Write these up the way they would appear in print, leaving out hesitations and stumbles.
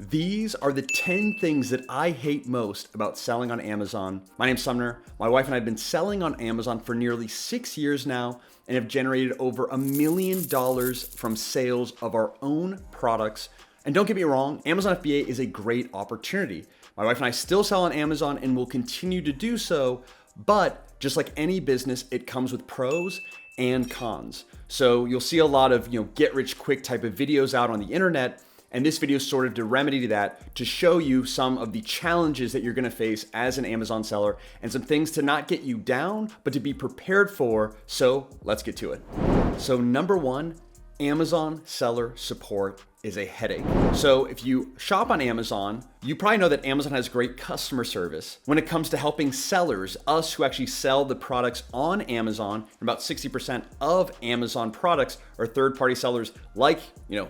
These are the 10 things that I hate most about selling on Amazon. My name's Sumner. My wife and I have been selling on Amazon for nearly 6 years now and have generated over $1 million from sales of our own products. And don't get me wrong, Amazon FBA is a great opportunity. My wife and I still sell on Amazon and will continue to do so, but just like any business, it comes with pros and cons. So you'll see a lot of get rich quick type of videos out on the internet. And this video is sort of to remedy to that, to show you some of the challenges that you're gonna face as an Amazon seller and some things to not get you down, but to be prepared for. So let's get to it. So number one, Amazon seller support is a headache. So if you shop on Amazon, you probably know that Amazon has great customer service when it comes to helping sellers, us who actually sell the products on Amazon. And about 60% of Amazon products are third-party sellers like,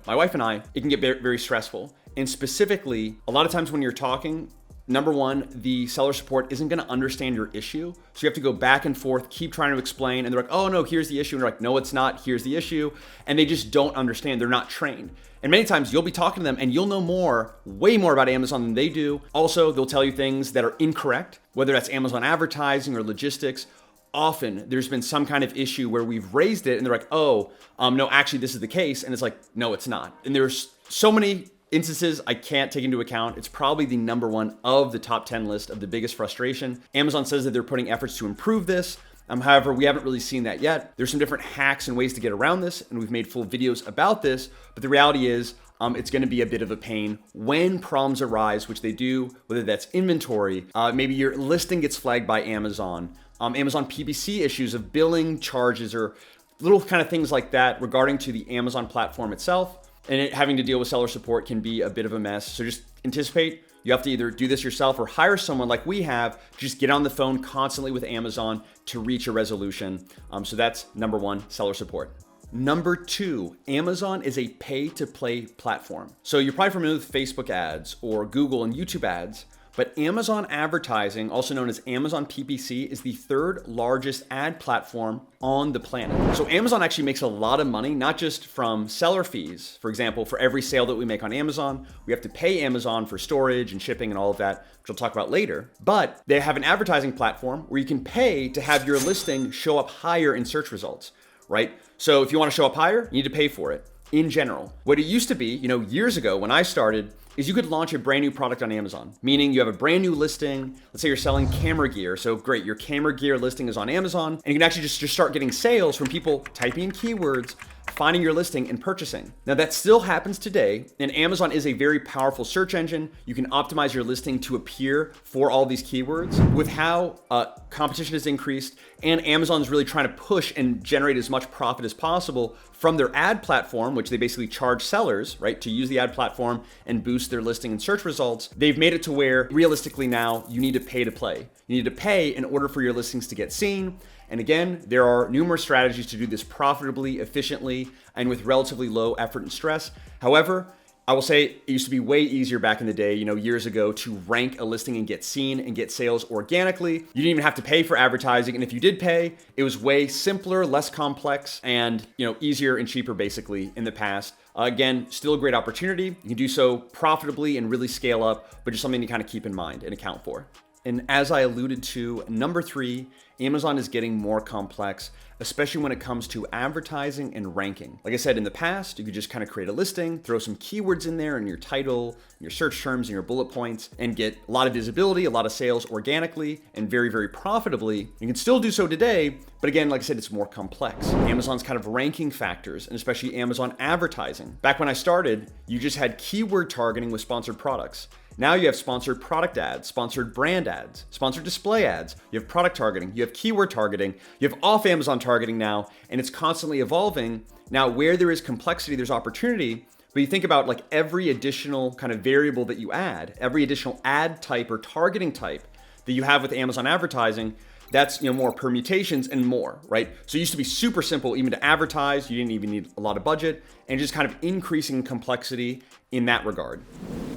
my wife and I. It can get very, very stressful. And specifically, a lot of times when you're talking, number one, the seller support isn't gonna understand your issue. So you have to go back and forth, keep trying to explain. And they're like, oh no, here's the issue. And they're like, no, it's not, here's the issue. And they just don't understand, they're not trained. And many times you'll be talking to them and you'll know way more about Amazon than they do. Also, they'll tell you things that are incorrect, whether that's Amazon advertising or logistics. Often there's been some kind of issue where we've raised it and they're like, oh, no, actually this is the case. And it's like, no, it's not. And there's so many instances I can't take into account. It's probably the number one of the top 10 list of the biggest frustration. Amazon says that they're putting efforts to improve this. However, we haven't really seen that yet. There's some different hacks and ways to get around this, and we've made full videos about this, but the reality is it's gonna be a bit of a pain when problems arise, which they do, whether that's inventory, maybe your listing gets flagged by Amazon, Amazon PPC issues of billing charges or little kind of things like that regarding to the Amazon platform itself. And having to deal with seller support can be a bit of a mess. So just anticipate, you have to either do this yourself or hire someone like we have, just get on the phone constantly with Amazon to reach a resolution. So that's number one, seller support. Number two, Amazon is a pay-to-play platform. So you're probably familiar with Facebook ads or Google and YouTube ads, but Amazon advertising, also known as Amazon PPC, is the third largest ad platform on the planet. So Amazon actually makes a lot of money, not just from seller fees. For example, for every sale that we make on Amazon, we have to pay Amazon for storage and shipping and all of that, which I'll talk about later. But they have an advertising platform where you can pay to have your listing show up higher in search results, right? So if you want to show up higher, you need to pay for it. In general, what it used to be, years ago when I started, is you could launch a brand new product on Amazon, meaning you have a brand new listing. Let's say you're selling camera gear. So great, your camera gear listing is on Amazon, and you can actually just start getting sales from people typing in keywords, finding your listing and purchasing. Now that still happens today, and Amazon is a very powerful search engine. You can optimize your listing to appear for all these keywords. With how competition has increased and Amazon's really trying to push and generate as much profit as possible from their ad platform, which they basically charge sellers, right, to use the ad platform and boost their listing and search results. They've made it to where realistically now you need to pay to play. You need to pay in order for your listings to get seen. And again, there are numerous strategies to do this profitably, efficiently, and with relatively low effort and stress. However, I will say it used to be way easier back in the day, years ago, to rank a listing and get seen and get sales organically. You didn't even have to pay for advertising. And if you did pay, it was way simpler, less complex, and easier and cheaper basically in the past. Again, still a great opportunity. You can do so profitably and really scale up, but just something to kind of keep in mind and account for. And as I alluded to, number three, Amazon is getting more complex, especially when it comes to advertising and ranking. Like I said, in the past, you could just kind of create a listing, throw some keywords in there in your title, your search terms, and your bullet points, and get a lot of visibility, a lot of sales organically, and very, very profitably. You can still do so today, but again, like I said, it's more complex. Amazon's kind of ranking factors, and especially Amazon advertising. Back when I started, you just had keyword targeting with sponsored products. Now you have sponsored product ads, sponsored brand ads, sponsored display ads. You have product targeting, you have keyword targeting, you have off Amazon targeting now, and it's constantly evolving. Now, where there is complexity, there's opportunity. But you think about like every additional kind of variable that you add, every additional ad type or targeting type that you have with Amazon advertising, that's more permutations and more, right? So it used to be super simple even to advertise. You didn't even need a lot of budget, and just kind of increasing complexity in that regard.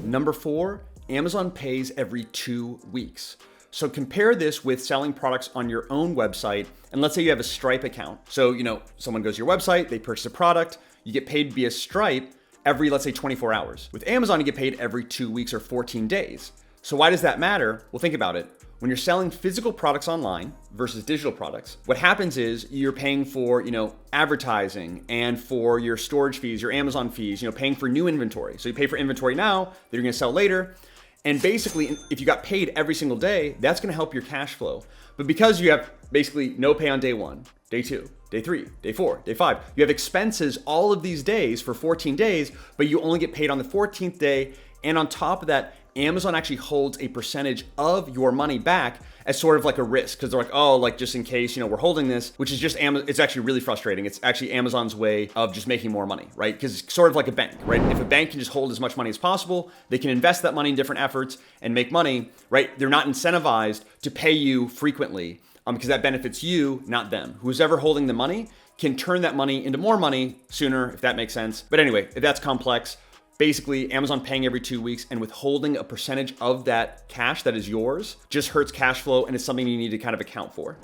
Number four, Amazon pays every 2 weeks. So compare this with selling products on your own website. And let's say you have a Stripe account. So, someone goes to your website, they purchase a product, you get paid via Stripe every, let's say 24 hours. With Amazon, you get paid every 2 weeks or 14 days. So why does that matter? Well, think about it. When you're selling physical products online versus digital products, what happens is you're paying for, advertising and for your storage fees, your Amazon fees, paying for new inventory. So you pay for inventory now that you're going to sell later. And basically, if you got paid every single day, that's going to help your cash flow. But because you have basically no pay on day 1, day 2, day 3, day 4, day 5, you have expenses all of these days for 14 days, but you only get paid on the 14th day. And on top of that, Amazon actually holds a percentage of your money back as sort of like a risk, because they're like, oh, like just in case, we're holding this, which is just it's actually really frustrating. It's actually Amazon's way of just making more money, right? Because it's sort of like a bank, right? If a bank can just hold as much money as possible, they can invest that money in different efforts and make money, right? They're not incentivized to pay you frequently because that benefits you, not them. Who's ever holding the money can turn that money into more money sooner, if that makes sense. But anyway, if that's complex, basically, Amazon paying every 2 weeks and withholding a percentage of that cash that is yours just hurts cash flow, and it's something you need to kind of account for.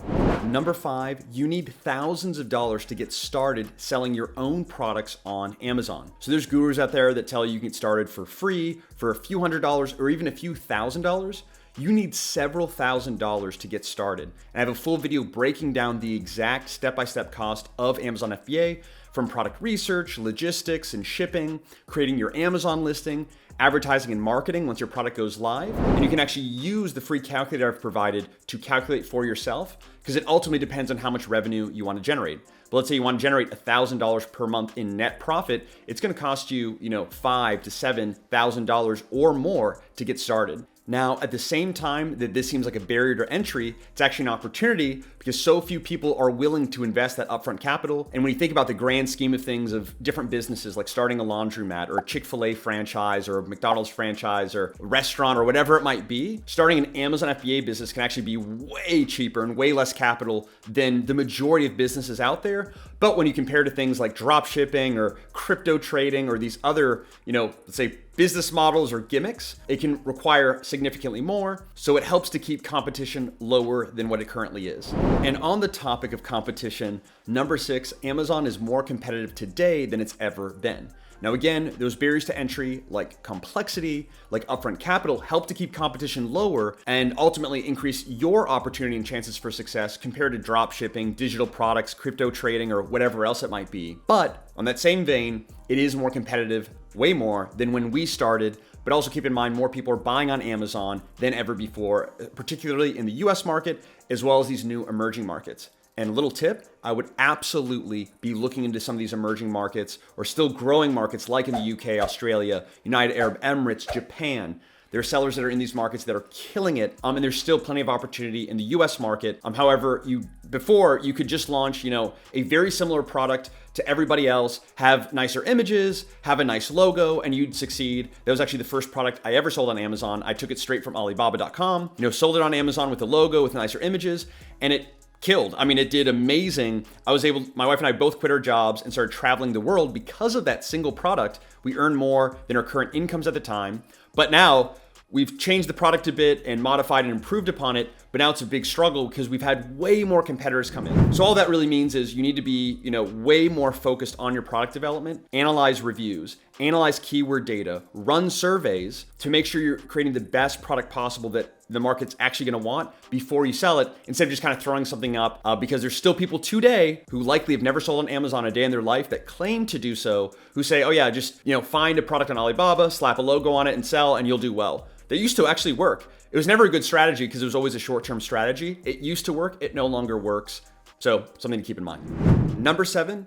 Number 5, you need thousands of dollars to get started selling your own products on Amazon. So there's gurus out there that tell you can get started for free for a few $100s or even a few $1,000s. You need several $1,000s to get started. And I have a full video breaking down the exact step-by-step cost of Amazon FBA, from product research, logistics, and shipping, creating your Amazon listing, advertising and marketing once your product goes live. And you can actually use the free calculator I've provided to calculate for yourself, because it ultimately depends on how much revenue you want to generate. But let's say you want to generate $1,000 per month in net profit, it's going to cost you, $5,000 to $7,000 or more to get started. Now, at the same time that this seems like a barrier to entry, it's actually an opportunity because so few people are willing to invest that upfront capital. And when you think about the grand scheme of things of different businesses, like starting a laundromat or a Chick-fil-A franchise or a McDonald's franchise or a restaurant or whatever it might be, starting an Amazon FBA business can actually be way cheaper and way less capital than the majority of businesses out there. But when you compare to things like drop shipping or crypto trading or these other, let's say business models or gimmicks, it can require significantly more. So it helps to keep competition lower than what it currently is. And on the topic of competition, number 6, Amazon is more competitive today than it's ever been. Now again, those barriers to entry like complexity, like upfront capital, help to keep competition lower and ultimately increase your opportunity and chances for success compared to drop shipping, digital products, crypto trading, or whatever else it might be. But on that same vein, it is more competitive, way more than when we started. But also keep in mind, more people are buying on Amazon than ever before, particularly in the US market, as well as these new emerging markets. And a little tip, I would absolutely be looking into some of these emerging markets or still growing markets like in the UK, Australia, United Arab Emirates, Japan. There are sellers that are in these markets that are killing it, and there's still plenty of opportunity in the US market. However, before you could just launch, a very similar product to everybody else, have nicer images, have a nice logo, and you'd succeed. That was actually the first product I ever sold on Amazon. I took it straight from Alibaba.com, sold it on Amazon with a logo, with nicer images, and it killed. It did amazing. My wife and I both quit our jobs and started traveling the world because of that single product. We earned more than our current incomes at the time. But now we've changed the product a bit and modified and improved upon it, but now it's a big struggle because we've had way more competitors come in. So all that really means is you need to be, way more focused on your product development, analyze reviews, analyze keyword data, run surveys to make sure you're creating the best product possible that the market's actually going to want before you sell it, instead of just kind of throwing something up because there's still people today who likely have never sold on Amazon a day in their life that claim to do so, who say, oh yeah, just, find a product on Alibaba, slap a logo on it and sell and you'll do well. That used to actually work. It was never a good strategy because it was always a short-term strategy. It used to work, it no longer works. So something to keep in mind. Number 7,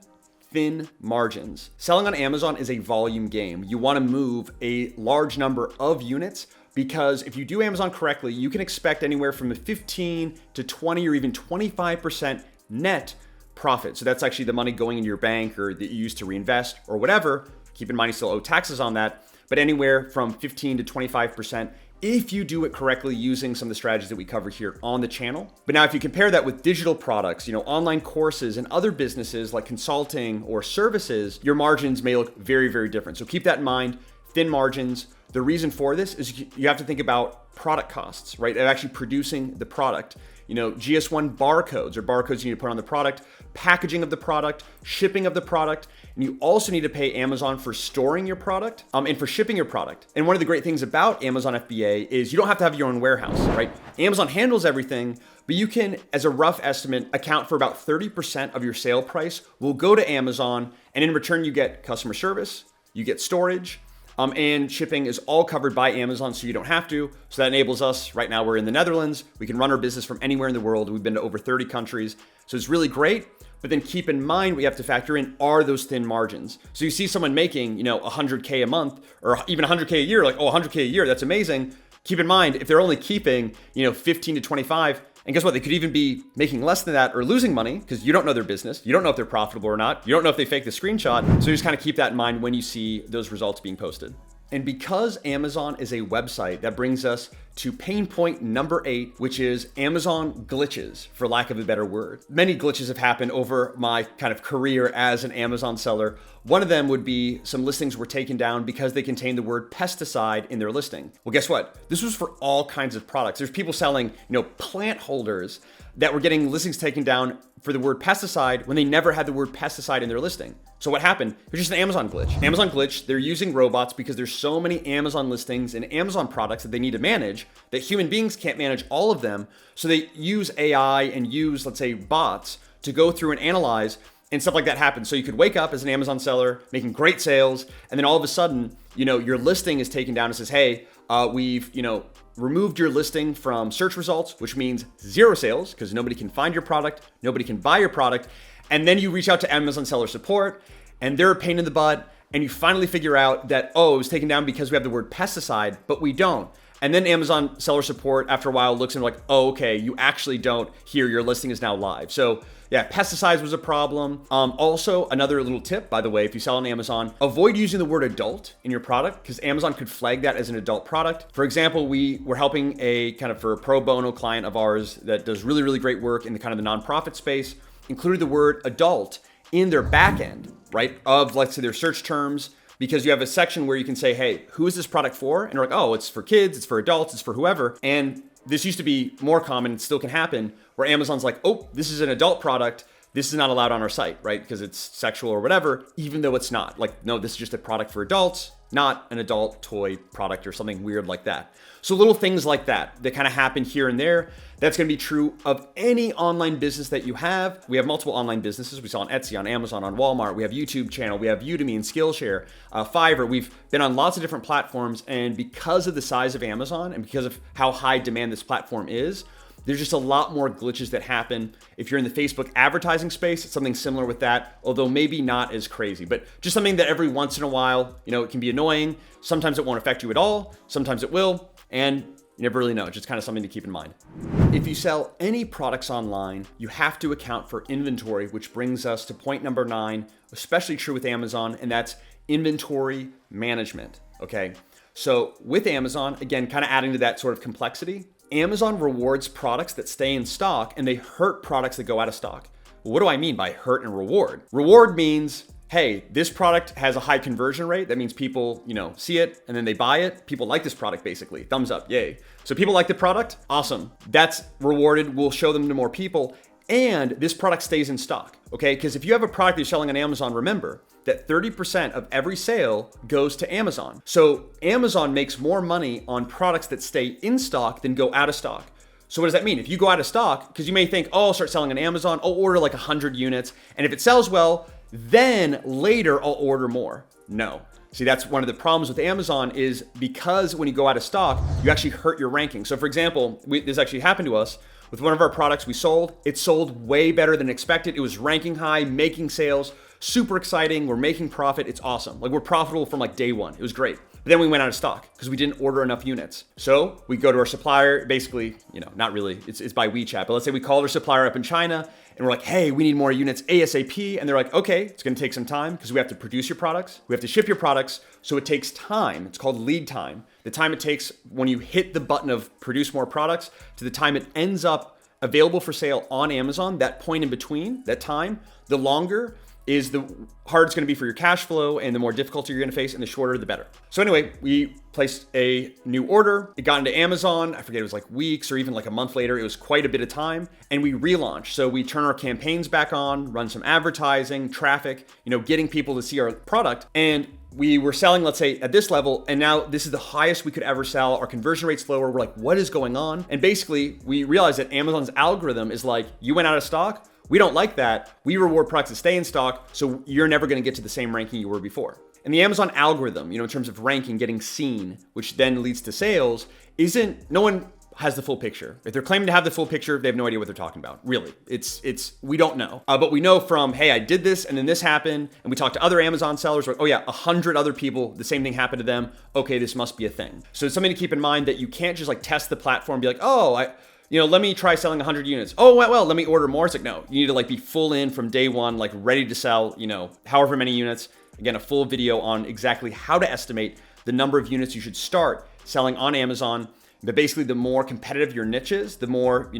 thin margins. Selling on Amazon is a volume game. You want to move a large number of units because if you do Amazon correctly, you can expect anywhere from a 15 to 20 or even 25% net profit. So that's actually the money going into your bank or that you use to reinvest or whatever. Keep in mind you still owe taxes on that, but anywhere from 15 to 25% if you do it correctly using some of the strategies that we cover here on the channel. But now if you compare that with digital products, online courses and other businesses like consulting or services, your margins may look very, very different. So keep that in mind, thin margins. The reason for this is you have to think about product costs, right? Of actually producing the product. GS1 barcodes or barcodes you need to put on the product, packaging of the product, shipping of the product, And you also need to pay Amazon for storing your product and for shipping your product. And one of the great things about Amazon FBA is you don't have to have your own warehouse, right? Amazon handles everything, but you can, as a rough estimate, account for about 30% of your sale price will go to Amazon. And in return, you get customer service, you get storage, and shipping is all covered by Amazon, so you don't have to. So that enables us, right now we're in the Netherlands, we can run our business from anywhere in the world. We've been to over 30 countries. So it's really great. But then keep in mind, we have to factor in, are those thin margins? So you see someone making, 100K a month or even 100K a year, like, oh, 100K a year, that's amazing. Keep in mind, if they're only keeping, 15 to 25, and guess what? They could even be making less than that or losing money because you don't know their business. You don't know if they're profitable or not. You don't know if they fake the screenshot. So you just kind of keep that in mind when you see those results being posted. And because Amazon is a website, that brings us to pain point number 8, which is Amazon glitches, for lack of a better word. Many glitches have happened over my kind of career as an Amazon seller. One of them would be some listings were taken down because they contained the word pesticide in their listing. Well, guess what? This was for all kinds of products. There's people selling, plant holders that were getting listings taken down for the word pesticide when they never had the word pesticide in their listing. So what happened? It was just an Amazon glitch. Amazon glitch, they're using robots because there's so many Amazon listings and Amazon products that they need to manage that human beings can't manage all of them. So they use AI and use, let's say, bots to go through and analyze, and stuff like that happens. So you could wake up as an Amazon seller making great sales, and then all of a sudden, your listing is taken down and says, hey, we've, removed your listing from search results, which means 0 sales because nobody can find your product, nobody can buy your product. And then you reach out to Amazon seller support and they're a pain in the butt. And you finally figure out that, oh, it was taken down because we have the word pesticide, but we don't. And then Amazon seller support after a while looks and like, oh, okay, you actually don't. Here, your listing is now live. So yeah, pesticides was a problem. Also, another little tip, by the way, if you sell on Amazon, avoid using the word adult in your product because Amazon could flag that as an adult product. For example, we were helping for a pro bono client of ours that does really, really great work in the kind of the nonprofit space, included the word adult in their back end, right? Of, let's say, their search terms, because you have a section where you can say, hey, who is this product for? And you're like, oh, it's for kids, it's for adults, it's for whoever. And this used to be more common, it still can happen, where Amazon's like, oh, this is an adult product. This is not allowed on our site, right? Because it's sexual or whatever, even though it's not. Like, no, this is just a product for adults, not an adult toy product or something weird like that. So little things like that kind of happen here and there. That's going to be true of any online business that you have. We have multiple online businesses. We sell on Etsy, on Amazon, on Walmart. We have YouTube channel. We have Udemy and Skillshare, Fiverr. We've been on lots of different platforms. And because of the size of Amazon and because of how high demand this platform is, there's just a lot more glitches that happen. If you're in the Facebook advertising space, it's something similar with that, although maybe not as crazy, but just something that every once in a while, it can be annoying. Sometimes it won't affect you at all. Sometimes it will. And you never really know. It's just kind of something to keep in mind. If you sell any products online, you have to account for inventory, which brings us to point number 9, especially true with Amazon, and that's inventory management. Okay. So with Amazon, again, kind of adding to that sort of complexity, Amazon rewards products that stay in stock and they hurt products that go out of stock. Well, what do I mean by hurt and reward? Reward means, hey, this product has a high conversion rate. That means people, see it and then they buy it. People like this product, basically. Thumbs up, yay. So people like the product, awesome. That's rewarded. We'll show them to more people. And this product stays in stock, okay? Because if you have a product you're selling on Amazon, remember that 30% of every sale goes to Amazon. So Amazon makes more money on products that stay in stock than go out of stock. So what does that mean? If you go out of stock, because you may think, oh, I'll start selling on Amazon, I'll order like 100 units. And if it sells well, then later I'll order more. No. See, that's one of the problems with Amazon is because when you go out of stock, you actually hurt your ranking. So for example, this actually happened to us. With one of our products we sold, it sold way better than expected. It was ranking high, making sales, super exciting. We're making profit. It's awesome. Like we're profitable from like day one. It was great. But then we went out of stock because we didn't order enough units. So we go to our supplier, basically, not really, it's by WeChat, but let's say we called our supplier up in China and we're like, hey, we need more units ASAP. And they're like, okay, it's going to take some time because we have to produce your products. We have to ship your products. So it takes time. It's called lead time. The time it takes when you hit the button of produce more products to the time it ends up available for sale on Amazon, that point in between, that time, the longer. is the harder it's going to be for your cash flow and the more difficulty you're going to face, and the shorter the better. So anyway, we placed a new order. It got into Amazon. I forget, it was like weeks or even like a month later. It was quite a bit of time, and we relaunched. So we turn our campaigns back on, run some advertising, traffic, getting people to see our product. And we were selling, let's say, at this level, and now this is the highest we could ever sell. Our conversion rate's lower. We're like, what is going on? And basically, we realized that Amazon's algorithm is like, you went out of stock. We don't like that. We reward products that stay in stock, so you're never going to get to the same ranking you were before. And the Amazon algorithm, in terms of ranking, getting seen, which then leads to sales, no one has the full picture. If they're claiming to have the full picture, they have no idea what they're talking about. Really, we don't know. But we know from, hey, I did this and then this happened, and we talked to other Amazon sellers, like, oh yeah, 100 other people, the same thing happened to them. Okay, this must be a thing. So it's something to keep in mind, that you can't just like test the platform and be like, oh, let me try selling 100 units. Oh, well, let me order more. It's like, no, you need to like be full in from day one, like ready to sell, however many units. Again, a full video on exactly how to estimate the number of units you should start selling on Amazon. But basically, the more competitive your niche is, the more,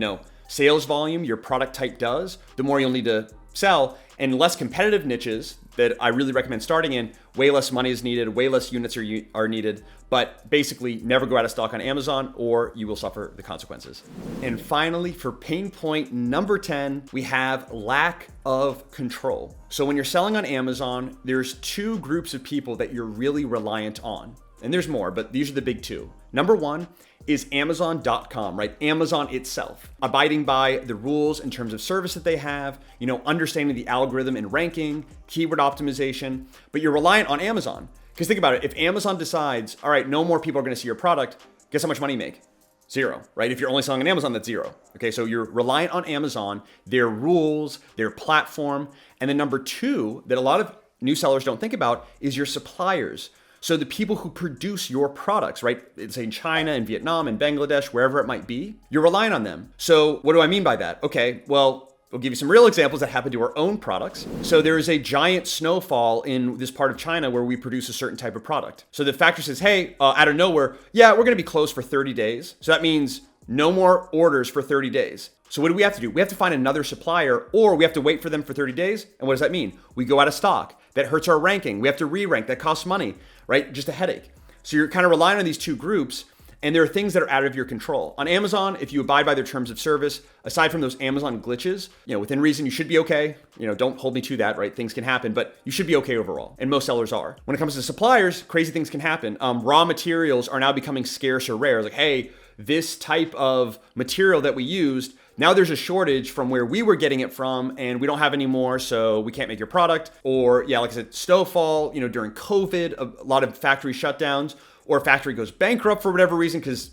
sales volume your product type does, the more you'll need to sell. And less competitive niches that I really recommend starting in, way less money is needed, way less units are needed, but basically never go out of stock on Amazon or you will suffer the consequences. And finally, for pain point number 10, we have lack of control. So when you're selling on Amazon, there's two groups of people that you're really reliant on. And there's more, but these are the big two. Number one is Amazon.com, right? Amazon itself, abiding by the rules in terms of service that they have, understanding the algorithm and ranking, keyword optimization, but you're reliant on Amazon. Because think about it, if Amazon decides, all right, no more people are gonna see your product, guess how much money you make? Zero, right? If you're only selling on Amazon, that's zero. Okay, so you're reliant on Amazon, their rules, their platform. And then number two, that a lot of new sellers don't think about, is your suppliers. So the people who produce your products, right? It's in China and Vietnam and Bangladesh, wherever it might be, you're relying on them. So what do I mean by that? Okay, well, we'll give you some real examples that happen to our own products. So there is a giant snowfall in this part of China where we produce a certain type of product. So the factory says, hey, out of nowhere, yeah, we're gonna be closed for 30 days. So that means no more orders for 30 days. So what do? We have to find another supplier, or we have to wait for them for 30 days. And what does that mean? We go out of stock. That hurts our ranking. We have to re-rank. That costs money, right? Just a headache. So you're kind of relying on these two groups, and there are things that are out of your control. On Amazon, if you abide by their terms of service, aside from those Amazon glitches, within reason, you should be okay. Don't hold me to that, right? Things can happen, but you should be okay overall. And most sellers are. When it comes to suppliers, crazy things can happen. Raw materials are now becoming scarce or rare. It's like, hey, this type of material that we used, now there's a shortage from where we were getting it from, and we don't have any more, so we can't make your product. Or yeah, like I said, snowfall, during COVID, a lot of factory shutdowns, or a factory goes bankrupt for whatever reason, because,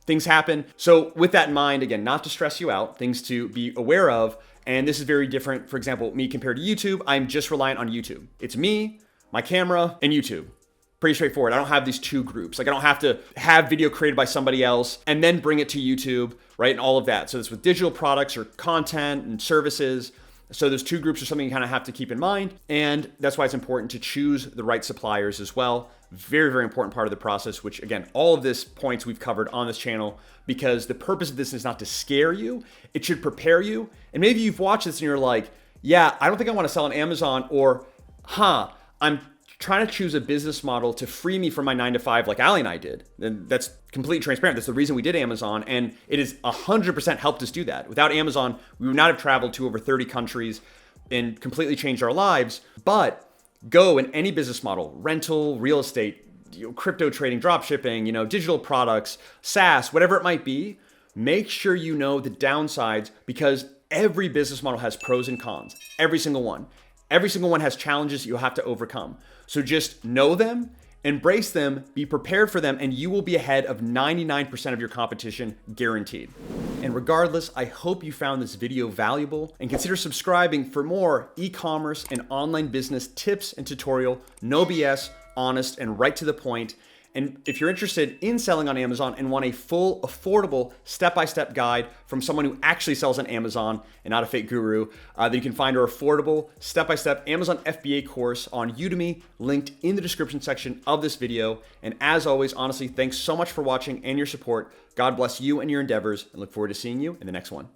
things happen. So with that in mind, again, not to stress you out, things to be aware of. And this is very different. For example, me compared to YouTube, I'm just reliant on YouTube. It's me, my camera, and YouTube. Pretty straightforward. I don't have these two groups. Like I don't have to have video created by somebody else and then bring it to YouTube, right? And all of that. So this with digital products or content and services. So those two groups are something you kind of have to keep in mind. And that's why it's important to choose the right suppliers as well. Very, very important part of the process, which again, all of this points we've covered on this channel, because the purpose of this is not to scare you. It should prepare you. And maybe you've watched this and you're like, yeah, I don't think I want to sell on Amazon, or, I'm trying to choose a business model to free me from my 9-to-5 like Ali and I did. And that's completely transparent. That's the reason we did Amazon. And it has 100% helped us do that. Without Amazon, we would not have traveled to over 30 countries and completely changed our lives. But go in any business model, rental, real estate, crypto trading, drop shipping, digital products, SaaS, whatever it might be, make sure you know the downsides, because every business model has pros and cons. Every single one. Every single one has challenges you'll have to overcome. So just know them, embrace them, be prepared for them, and you will be ahead of 99% of your competition, guaranteed. And regardless, I hope you found this video valuable, and consider subscribing for more e-commerce and online business tips and tutorial, no BS, honest, and right to the point. And if you're interested in selling on Amazon and want a full, affordable, step-by-step guide from someone who actually sells on Amazon and not a fake guru, then you can find our affordable, step-by-step Amazon FBA course on Udemy, linked in the description section of this video. And as always, honestly, thanks so much for watching and your support. God bless you and your endeavors, and look forward to seeing you in the next one.